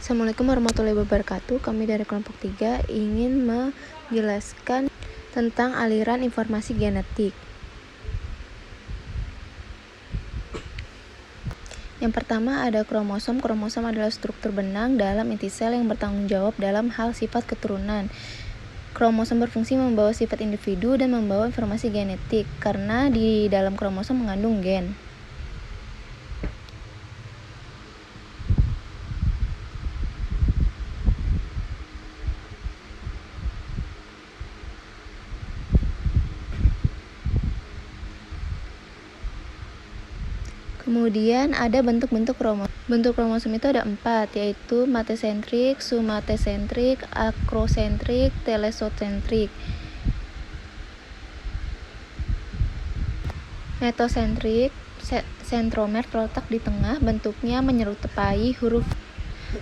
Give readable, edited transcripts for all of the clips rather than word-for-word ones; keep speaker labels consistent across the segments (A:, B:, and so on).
A: Assalamualaikum warahmatullahi wabarakatuh. Kami dari kelompok 3 ingin menjelaskan tentang aliran informasi genetik. Yang pertama ada kromosom. Kromosom adalah struktur benang dalam inti sel yang bertanggung jawab dalam hal sifat keturunan. Kromosom berfungsi membawa sifat individu dan membawa informasi genetik karena di dalam kromosom mengandung gen. Kemudian ada bentuk-bentuk kromosom. Bentuk kromosom itu ada 4, yaitu matesentrik, somatesentrik, akrosentrik, telesosentrik. Metosentrik, sentromer terletak di tengah, bentuknya menyerupai huruf.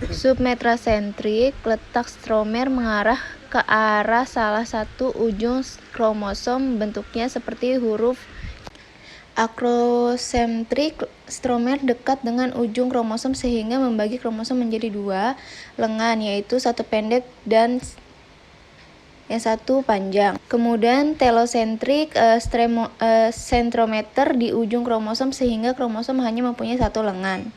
A: Submetrasentrik, letak stromer mengarah ke arah salah satu ujung kromosom, bentuknya seperti huruf. Akrosentrik, stromer dekat dengan ujung kromosom sehingga membagi kromosom menjadi 2 lengan, yaitu satu pendek dan yang satu panjang. Kemudian telosentrik, sentrometer di ujung kromosom sehingga kromosom hanya mempunyai satu lengan.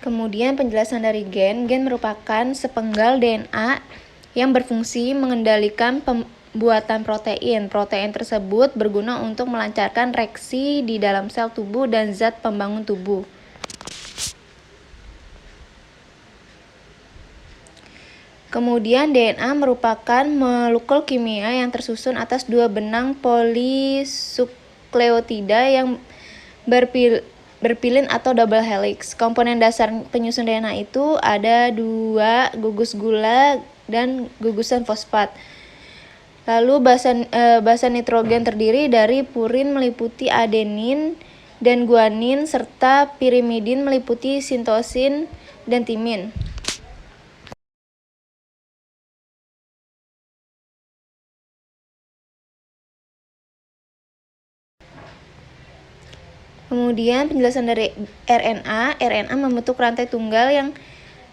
A: Kemudian penjelasan dari gen. Gen merupakan sepenggal DNA yang berfungsi mengendalikan pembuatan protein. Protein tersebut berguna untuk melancarkan reaksi di dalam sel tubuh dan zat pembangun tubuh. Kemudian DNA merupakan molekul kimia yang tersusun atas 2 benang polisukleotida yang berpilin atau double helix. Komponen dasar penyusun DNA itu ada 2 gugus gula dan gugusan fosfat. Lalu basa nitrogen terdiri dari purin meliputi adenin dan guanin serta pirimidin meliputi sintosin dan timin. Kemudian penjelasan dari RNA. RNA membentuk rantai tunggal yang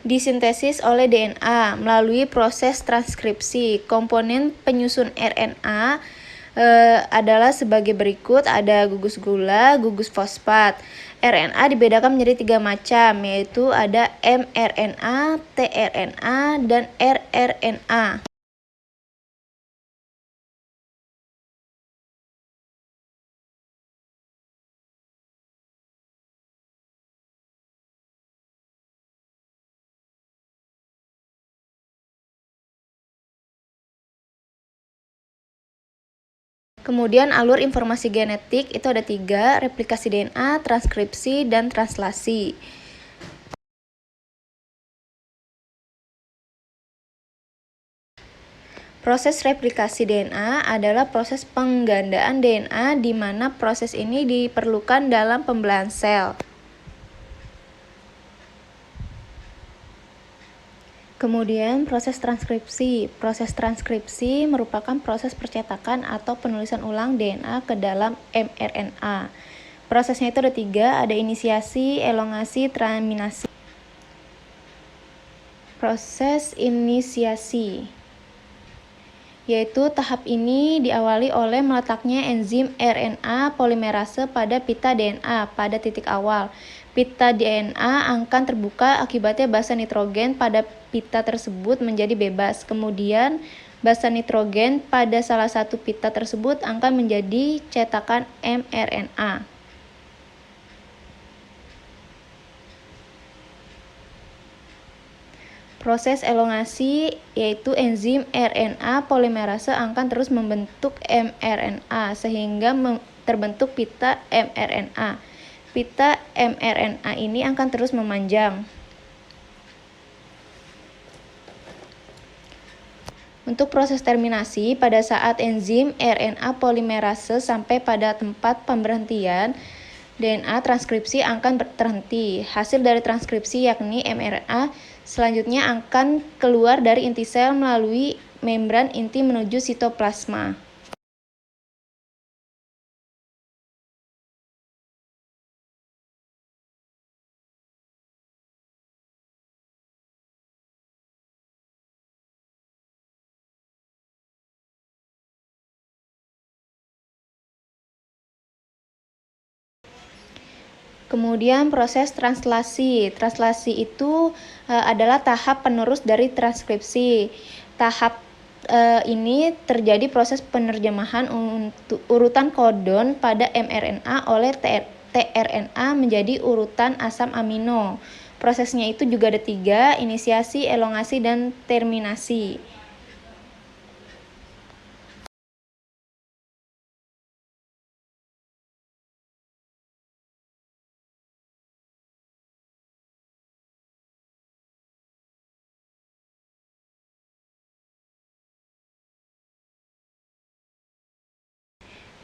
A: disintesis oleh DNA melalui proses transkripsi. Komponen penyusun RNA adalah sebagai berikut, ada gugus gula, gugus fosfat. RNA dibedakan menjadi 3 macam, yaitu ada mRNA, tRNA, dan rRNA. Kemudian alur informasi genetik itu ada 3, replikasi DNA, transkripsi, dan translasi. Proses replikasi DNA adalah proses penggandaan DNA di mana proses ini diperlukan dalam pembelahan sel. Kemudian proses transkripsi. Proses transkripsi merupakan proses percetakan atau penulisan ulang DNA ke dalam mRNA. Prosesnya itu ada 3, ada inisiasi, elongasi, terminasi. Proses inisiasi, yaitu tahap ini diawali oleh meletaknya enzim RNA polimerase pada pita DNA pada titik awal. Pita DNA akan terbuka akibatnya basa nitrogen pada pita tersebut menjadi bebas. Kemudian basa nitrogen pada salah satu pita tersebut akan menjadi cetakan mRNA. Proses elongasi, yaitu enzim RNA polimerase akan terus membentuk mRNA sehingga terbentuk pita mRNA. Pita mRNA ini akan terus memanjang. Untuk proses terminasi, pada saat enzim RNA polimerase sampai pada tempat pemberhentian, DNA transkripsi akan terhenti. Hasil dari transkripsi yakni mRNA selanjutnya akan keluar dari inti sel melalui membran inti menuju sitoplasma. Kemudian proses translasi. Translasi itu adalah tahap penerus dari transkripsi. Tahap ini terjadi proses penerjemahan untuk urutan kodon pada mRNA oleh tRNA menjadi urutan asam amino. Prosesnya itu juga ada 3, inisiasi, elongasi, dan terminasi.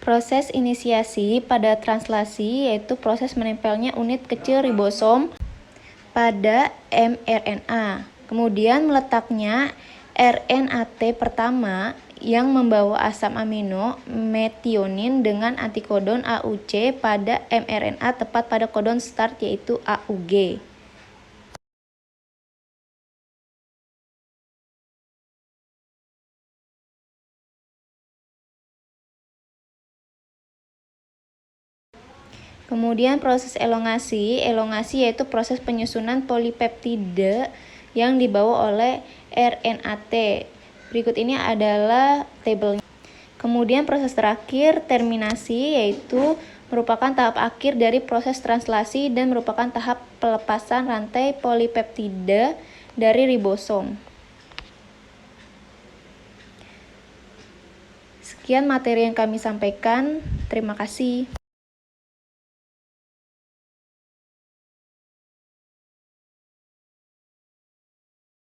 A: Proses inisiasi pada translasi yaitu proses menempelnya unit kecil ribosom pada mRNA. Kemudian meletaknya RNAT pertama yang membawa asam amino metionin dengan antikodon AUC pada mRNA tepat pada kodon start yaitu AUG. Kemudian proses elongasi. Elongasi yaitu proses penyusunan polipeptida yang dibawa oleh RNAT. Berikut ini adalah tabelnya. Kemudian proses terakhir, terminasi, yaitu merupakan tahap akhir dari proses translasi dan merupakan tahap pelepasan rantai polipeptida dari ribosom. Sekian materi yang kami sampaikan. Terima kasih.